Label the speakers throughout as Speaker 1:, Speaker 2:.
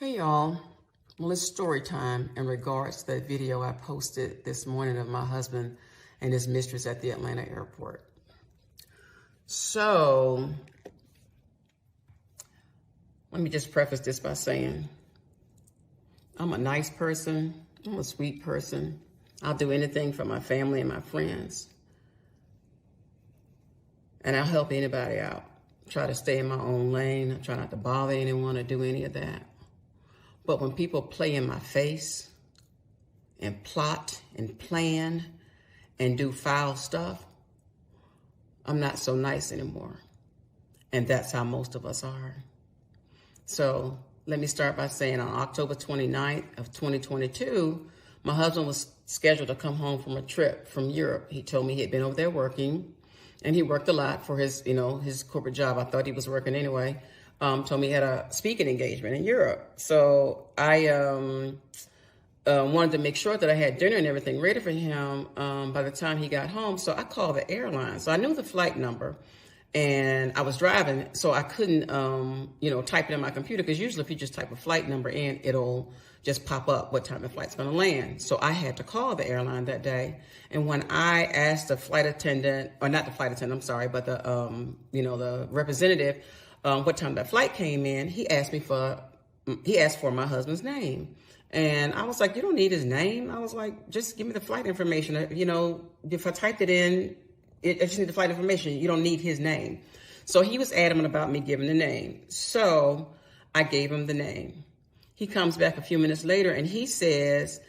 Speaker 1: Hey y'all, well it's story time in regards to that video I posted this morning of my husband and his mistress at the Atlanta airport. So, let me just preface this by saying, I'm a nice person, I'm a sweet person, I'll do anything for my family and my friends, and I'll help anybody out. Try to stay in my own lane, I try not to bother anyone or do any of that. But when people play in my face and plot and plan and do foul stuff, I'm not so nice anymore. And that's how most of us are. So let me start by saying on October 29th of 2022, my husband was scheduled to come home from a trip from Europe. He told me he had been over there working, and he worked a lot for his, his corporate job. I thought he was working anyway. Told me he had a speaking engagement in Europe. So I wanted to make sure that I had dinner and everything ready for him by the time he got home. So I called the airline. So I knew the flight number, and I was driving, so I couldn't, type it in my computer, because usually if you just type a flight number in, it'll just pop up what time the flight's going to land. So I had to call the airline that day. And when I asked the flight attendant, or not the flight attendant, I'm sorry, but the representative, what time that flight came in, he asked for my husband's name. And I was like, you don't need his name. I was like, just give me the flight information. If I typed it in, I just need the flight information. You don't need his name. So he was adamant about me giving the name. So I gave him the name. He comes back a few minutes later and he says,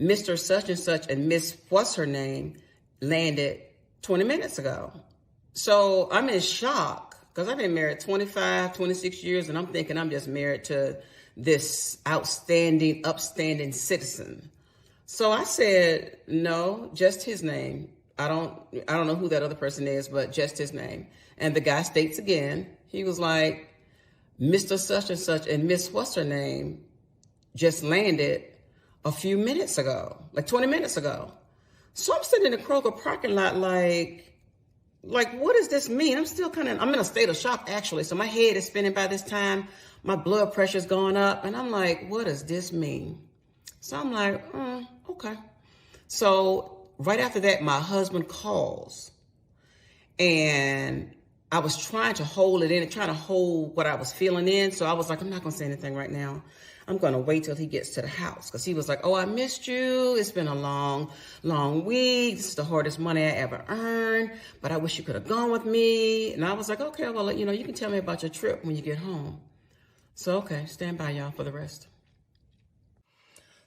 Speaker 1: Mr. Such and Such and Miss what's her name landed 20 minutes ago. So I'm in shock, because I've been married 25, 26 years, and I'm thinking I'm just married to this outstanding, upstanding citizen. So I said, no, just his name. I don't know who that other person is, but just his name. And the guy states again, he was like, Mr. Such and Such and Miss what's her name just landed a few minutes ago, like 20 minutes ago. So I'm sitting in the Kroger parking lot like, what does this mean? I'm in a state of shock, actually. So my head is spinning by this time. My blood pressure's going up. And I'm like, what does this mean? So I'm like, okay. So right after that, my husband calls. And I was trying to hold it in and trying to hold what I was feeling in. So I was like, I'm not going to say anything right now. I'm going to wait till he gets to the house. Because he was like, oh, I missed you. It's been a long, long week. This is the hardest money I ever earned. But I wish you could have gone with me. And I was like, okay, well, you can tell me about your trip when you get home. So, okay, stand by, y'all, for the rest.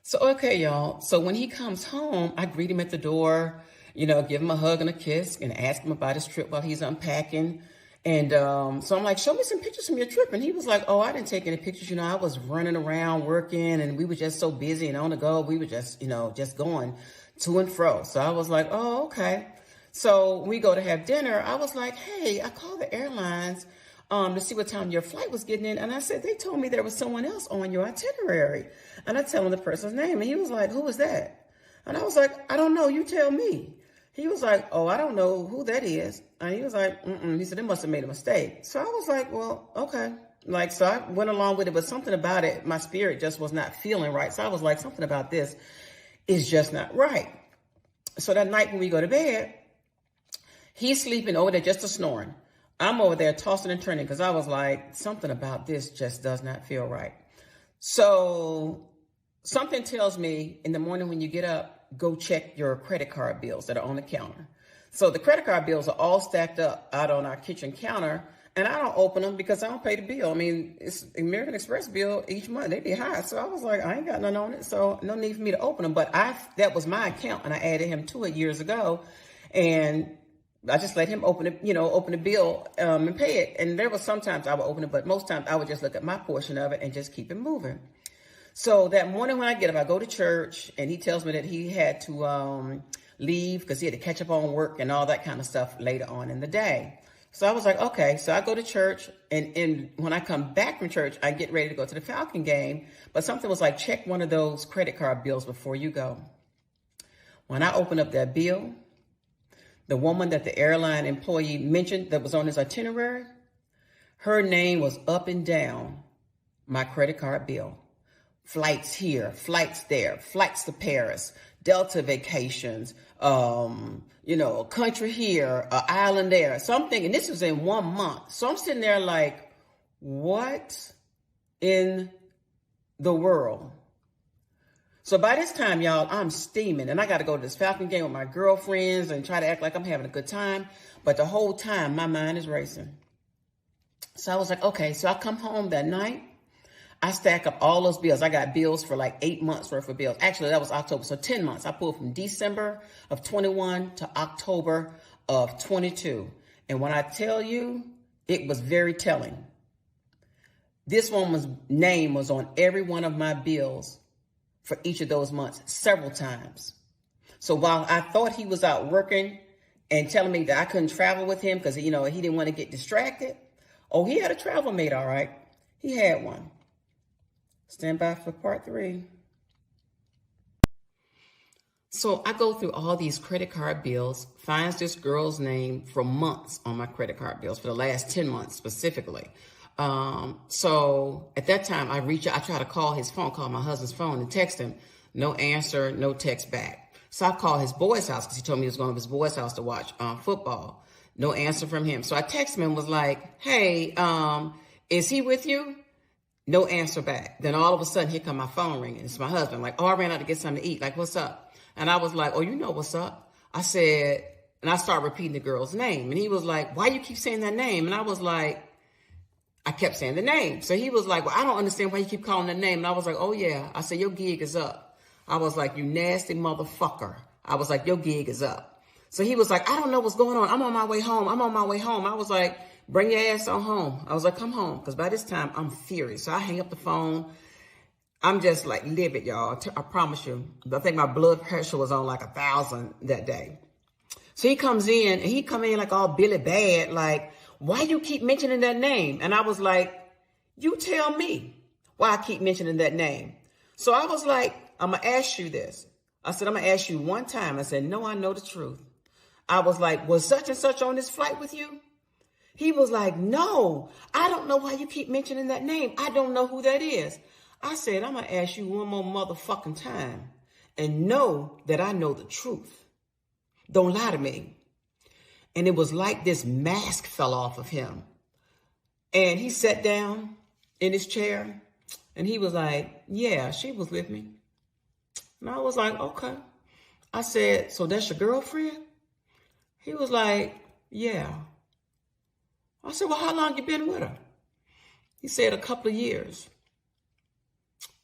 Speaker 1: So, okay, y'all. So when he comes home, I greet him at the door, give him a hug and a kiss and ask him about his trip while he's unpacking. And so I'm like, show me some pictures from your trip. And he was like, oh, I didn't take any pictures. I was running around working, and we were just so busy and on the go. We were just, just going to and fro. So I was like, oh, okay. So we go to have dinner. I was like, hey, I called the airlines to see what time your flight was getting in. And I said, they told me there was someone else on your itinerary. And I tell him the person's name. And he was like, who was that? And I was like, I don't know. You tell me. He was like, oh, I don't know who that is. And he was like, He said, they must have made a mistake. So I was like, well, okay. So I went along with it, but something about it, my spirit just was not feeling right. So I was like, something about this is just not right. So that night when we go to bed, he's sleeping over there, just snoring. I'm over there tossing and turning, because I was like, something about this just does not feel right. So something tells me in the morning when you get up, go check your credit card bills that are on the counter. So the credit card bills are all stacked up out on our kitchen counter, and I don't open them because I don't pay the bill. I mean, it's American Express bill each month. They be high. So I was like, I ain't got none on it, so no need for me to open them. But that was my account, and I added him to it years ago, and I just let him open it, open the bill and pay it. And there was sometimes I would open it, but most times I would just look at my portion of it and just keep it moving. So that morning when I get up, I go to church, and he tells me that he had to leave because he had to catch up on work and all that kind of stuff later on in the day. So I was like, okay. So I go to church, and when I come back from church, I get ready to go to the Falcon game. But something was like, check one of those credit card bills before you go. When I open up that bill, the woman that the airline employee mentioned that was on his itinerary, her name was up and down my credit card bill. flights here, flights there, flights to Paris, Delta vacations, a country here, an island there. So I'm thinking this was in 1 month. So I'm sitting there like, what in the world? So by this time, y'all, I'm steaming and I got to go to this Falcon game with my girlfriends and try to act like I'm having a good time. But the whole time, my mind is racing. So I was like, okay, so I come home that night. I stack up all those bills. I got bills for like 8 months worth of bills. Actually, that was October. So 10 months. I pulled from December of 21 to October of 22. And when I tell you, it was very telling. This woman's name was on every one of my bills for each of those months, several times. So while I thought he was out working and telling me that I couldn't travel with him because, he didn't want to get distracted. Oh, he had a travel mate, all right. He had one. Stand by for part 3. So I go through all these credit card bills, finds this girl's name for months on my credit card bills, for the last 10 months specifically. So at that time, I try to call his phone, call my husband's phone and text him. No answer, no text back. So I called his boy's house because he told me he was going to his boy's house to watch football. No answer from him. So I texted him and was like, hey, is he with you? No answer back. Then all of a sudden, here come my phone ringing. It's my husband. Like, oh, I ran out to get something to eat. Like, what's up? And I was like, oh, you know what's up? I said, and I started repeating the girl's name. And he was like, why you keep saying that name? And I was like, I kept saying the name. So he was like, well, I don't understand why you keep calling the name. And I was like, oh, yeah. I said, your gig is up. I was like, you nasty motherfucker. I was like, your gig is up. So he was like, I don't know what's going on. I'm on my way home. I was like, bring your ass on home. I was like, come home. Because by this time, I'm furious. So I hang up the phone. I'm just like livid, y'all. I promise you. I think my blood pressure was on like 1,000 that day. So he comes in, and he come in like all Billy Bad, like, why you keep mentioning that name? And I was like, you tell me why I keep mentioning that name. So I was like, I'm going to ask you this. I said, I'm going to ask you one time. I said, no, I know the truth. I was like, was such and such on this flight with you? He was like, no, I don't know why you keep mentioning that name. I don't know who that is. I said, I'm going to ask you one more motherfucking time and know that I know the truth. Don't lie to me. And it was like this mask fell off of him. And he sat down in his chair and he was like, yeah, she was with me. And I was like, okay. I said, so that's your girlfriend? He was like, yeah. I said, well, how long you been with her? He said, a couple of years.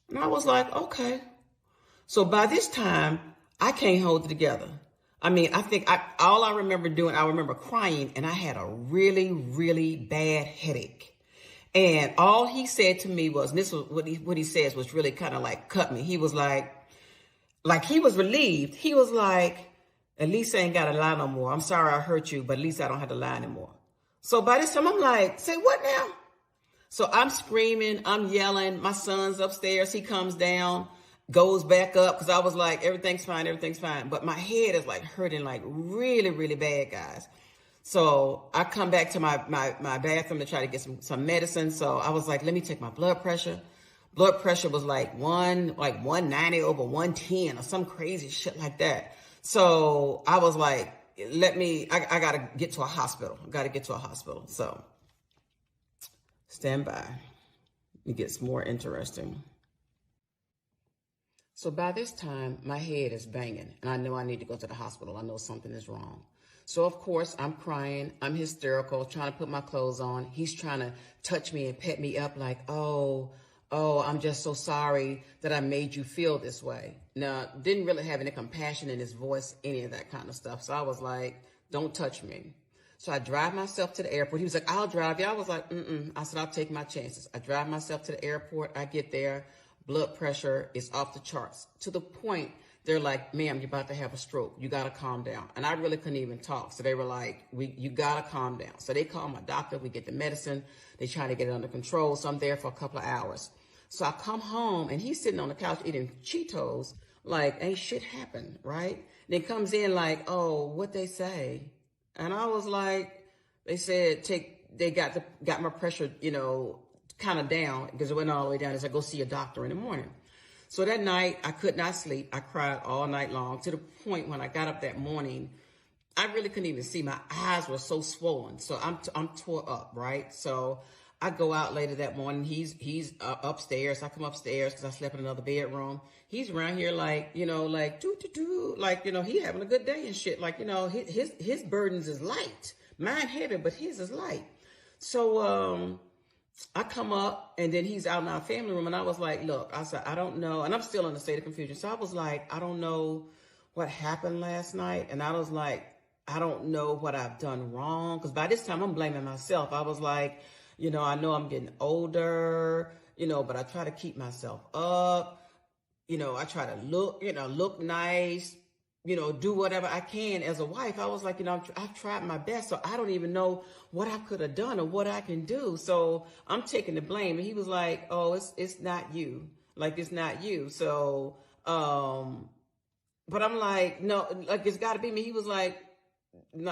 Speaker 1: And I was like, okay. So by this time, I can't hold it together. I mean, I think all I remember doing, I remember crying, and I had a really, really bad headache. And all he said to me was, and this was what he says was really kind of like cut me. He was like he was relieved. He was like, at least I ain't got to lie no more. I'm sorry I hurt you, but at least I don't have to lie anymore. So by this time, I'm like, say what now? So I'm screaming, I'm yelling. My son's upstairs. He comes down, goes back up because I was like, everything's fine, everything's fine. But my head is like hurting like really, really bad, guys. So I come back to my bathroom to try to get some medicine. So I was like, let me take my blood pressure. Blood pressure was like 190 over 110 or some crazy shit like that. So I was like, I got to get to a hospital. So stand by. It gets more interesting. So by this time, my head is banging, and I know I need to go to the hospital. I know something is wrong. So, of course, I'm crying. I'm hysterical, trying to put my clothes on. He's trying to touch me and pet me up like, oh, I'm just so sorry that I made you feel this way. Now, didn't really have any compassion in his voice, any of that kind of stuff. So I was like, don't touch me. So I drive myself to the airport. He was like, I'll drive you. I was like, I said, I'll take my chances. I drive myself to the airport. I get there. Blood pressure is off the charts to the point they're like, ma'am, you're about to have a stroke. You got to calm down. And I really couldn't even talk. So they were like, you got to calm down. So they call my doctor. We get the medicine. They try to get it under control. So I'm there for a couple of hours. So I come home and he's sitting on the couch eating Cheetos like ain't shit happened, right? Then comes in like, oh, what they say? And I was like, they said, they got my pressure, kind of down because it went all the way down. They said, go see a doctor in the morning. So that night, I could not sleep. I cried all night long to the point when I got up that morning, I really couldn't even see. My eyes were so swollen. So I'm tore up, right? So I go out later that morning. He's upstairs. I come upstairs because I slept in another bedroom. He's around here like, like like, he having a good day and shit. Like, his burdens is light. Mine heavy, but his is light. So I come up and then he's out in our family room and I was like, look, I said, I don't know. And I'm still in a state of confusion. So I was like, I don't know what happened last night. And I was like, I don't know what I've done wrong. Because by this time I'm blaming myself. I was like, I know I'm getting older, but I try to keep myself up. I try to look nice, do whatever I can as a wife. I was like, I've tried my best. So I don't even know what I could have done or what I can do. So I'm taking the blame. And he was like, oh, it's not you. Like, it's not you. So, but I'm like, no, like, it's gotta be me. He was like, no,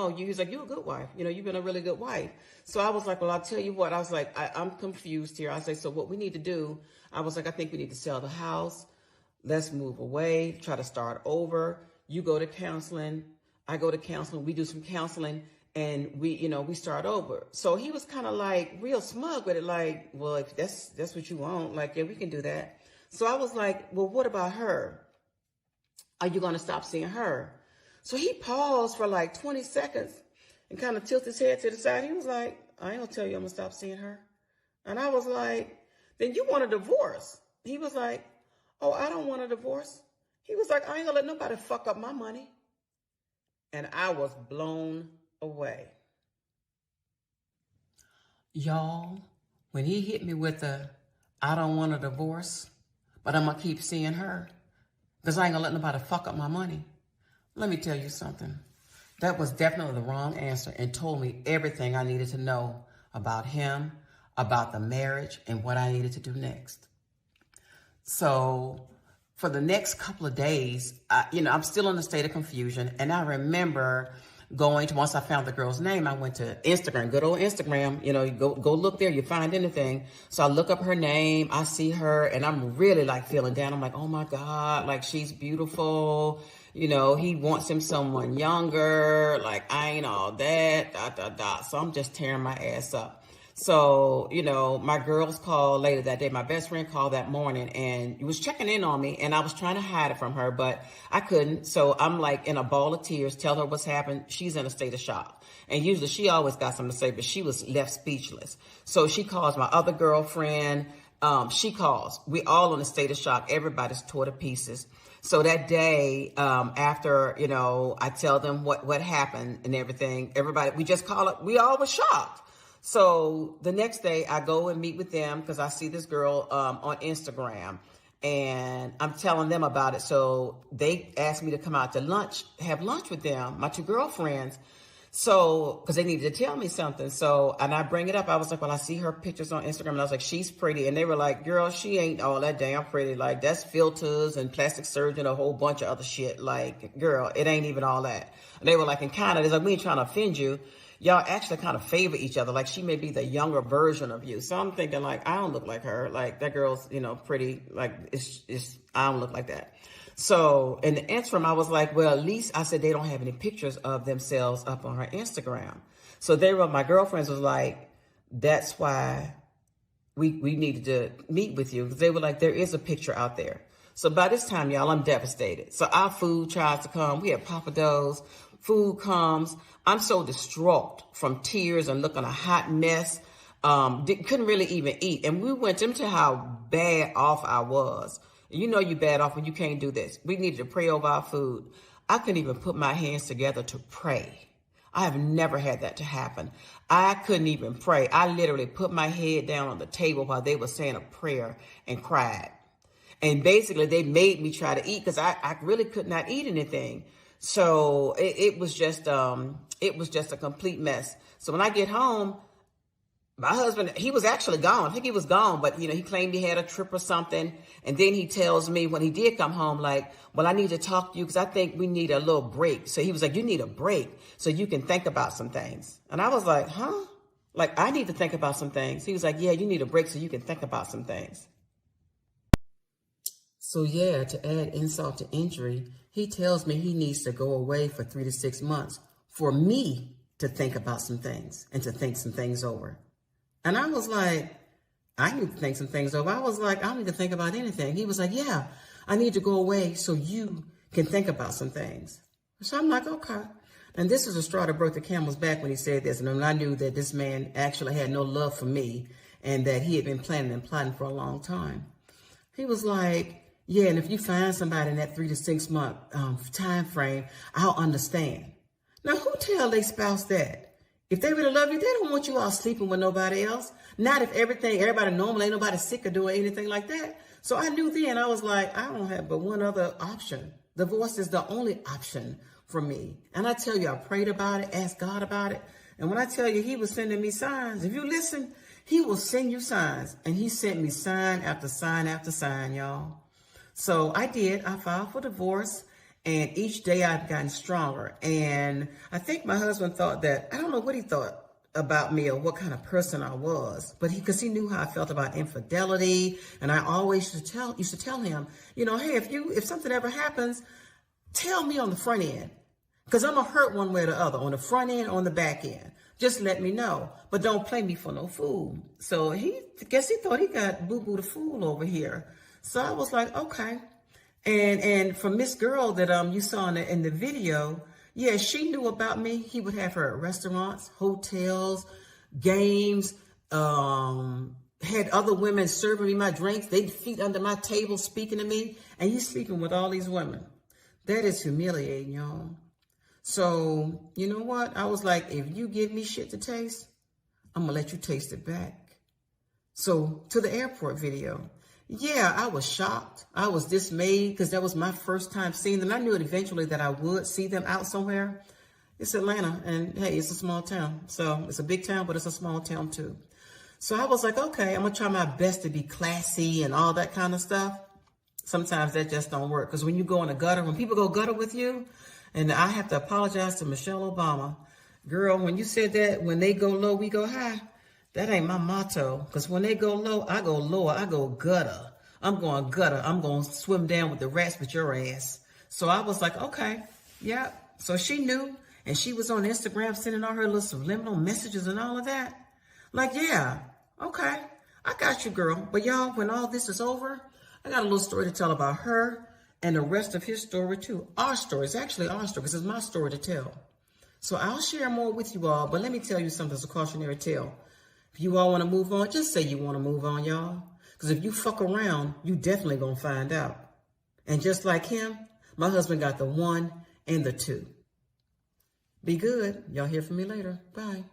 Speaker 1: he's like, you're a good wife. You've been a really good wife. So I was like, well, I'll tell you what. I was like, I'm confused here. I say, so what we need to do, I was like, I think we need to sell the house. Let's move away, try to start over. You go to counseling. I go to counseling. We do some counseling and we start over. So he was kind of like real smug with it. Like, well, if that's what you want, like, yeah, we can do that. So I was like, well, what about her? Are you going to stop seeing her? So he paused for like 20 seconds and kind of tilted his head to the side. He was like, I ain't gonna tell you I'm gonna stop seeing her. And I was like, then you want a divorce? He was like, oh, I don't want a divorce. He was like, I ain't gonna let nobody fuck up my money. And I was blown away. Y'all, when he hit me with I don't want a divorce, but I'm gonna keep seeing her because I ain't gonna let nobody fuck up my money. Let me tell you something. That was definitely the wrong answer and told me everything I needed to know about him, about the marriage, and what I needed to do next. So for the next couple of days, I'm still in a state of confusion. And I remember once I found the girl's name, I went to Instagram, good old Instagram. You go look there, you find anything. So I look up her name, I see her, and I'm really like feeling down. I'm like, oh my God, like she's beautiful. He wants him someone younger, like I ain't all that, So I'm just tearing my ass up. So, my girls called later that day. My best friend called that morning and was checking in on me and I was trying to hide it from her, but I couldn't. So I'm like in a ball of tears, tell her what's happened. She's in a state of shock. And usually she always got something to say, but she was left speechless. So she calls my other girlfriend. She calls. We all in a state of shock. Everybody's tore to pieces. So that day, after, I tell them what happened and everything, everybody, we just call it, we all were shocked. So the next day I go and meet with them because I see this girl on Instagram and I'm telling them about it. So they asked me to come out to have lunch with them, my two girlfriends. So, because they needed to tell me something. So, and I bring it up. I was like, well, I see her pictures on Instagram. And I was like, she's pretty. And they were like, girl, she ain't all that damn pretty. Like, that's filters and plastic surgery and a whole bunch of other shit. Like, girl, it ain't even all that. And they were like, and kind of, it's like, we ain't trying to offend you. Y'all actually kind of favor each other. Like, she may be the younger version of you. So I'm thinking, like, I don't look like her. Like, that girl's, pretty. Like, I don't look like that. So in the interim, I was like, well, at least I said they don't have any pictures of themselves up on her Instagram. So my girlfriends was like, that's why we needed to meet with you. Because they were like, there is a picture out there. So by this time, y'all, I'm devastated. So our food tries to come. We had papados. Food comes. I'm so distraught from tears and looking a hot mess. Couldn't really even eat. And we went into how bad off I was. You bad off when you can't do this. We needed to pray over our food. I couldn't even put my hands together to pray. I have never had that to happen. I couldn't even pray. I literally put my head down on the table while they were saying a prayer and cried. And basically they made me try to eat because I really could not eat anything. So it was just a complete mess. So when I get home, my husband, he was actually gone. I think he was gone, but he claimed he had a trip or something. And then he tells me when he did come home, like, well, I need to talk to you because I think we need a little break. So he was like, you need a break so you can think about some things. And I was like, huh? Like, I need to think about some things. He was like, yeah, you need a break so you can think about some things. So yeah, to add insult to injury, he tells me he needs to go away for 3 to 6 months for me to think about some things and to think some things over. And I was like, I need to think some things over. I was like, I don't need to think about anything. He was like, yeah, I need to go away so you can think about some things. So I'm like, okay. And this is a straw that broke the camel's back when he said this. And I knew that this man actually had no love for me and that he had been planning and plotting for a long time. He was like, yeah, and if you find somebody in that 3 to 6 month time frame, I'll understand. Now, who tell their spouse that? If they really love you, they don't want you all sleeping with nobody else. Not if everybody normal, ain't nobody sick or doing anything like that. So I knew then, I was like, I don't have but one other option. Divorce is the only option for me. And I tell you, I prayed about it, asked God about it. And when I tell you he was sending me signs, if you listen, he will send you signs. And he sent me sign after sign after sign, y'all. So I did. I filed for divorce. And each day I've gotten stronger. And I think my husband thought that, I don't know what he thought about me or what kind of person I was, but because he knew how I felt about infidelity. And I always used to tell him, you know, hey, if something ever happens, tell me on the front end, because I'm going to hurt one way or the other, on the front end or on the back end. Just let me know, but don't play me for no fool. So he thought he got boo-boo the fool over here. So I was like, okay. And from this girl that you saw in the video, yeah, she knew about me. He would have her at restaurants, hotels, games, had other women serving me my drinks. They'd feet under my table speaking to me. And he's sleeping with all these women. That is humiliating, y'all. So, you know what? I was like, if you give me shit to taste, I'm going to let you taste it back. So to the airport video. Yeah, I was shocked. I was dismayed because that was my first time seeing them. I knew it eventually that I would see them out somewhere. It's Atlanta, and hey, it's a small town. So it's a big town, but it's a small town too. So I was like, okay, I'm going to try my best to be classy and all that kind of stuff. Sometimes that just don't work. Because when you go in the gutter, when people go gutter with you, and I have to apologize to Michelle Obama. Girl, when you said that, when they go low, we go high. That ain't my motto, because when they go low, I go lower. I go gutter. I'm going gutter. I'm going to swim down with the rats with your ass. So I was like, okay, yeah. So she knew, and she was on Instagram sending all her little subliminal messages and all of that. Like, yeah, okay, I got you, girl. But y'all, when all this is over, I got a little story to tell about her and the rest of his story too. Our story. It's actually our story, because it's my story to tell. So I'll share more with you all, but let me tell you something. It's a cautionary tale. If you all want to move on, just say you want to move on, y'all. Because if you fuck around, you definitely going to find out. And just like him, my husband got the 1 and the 2. Be good. Y'all hear from me later. Bye.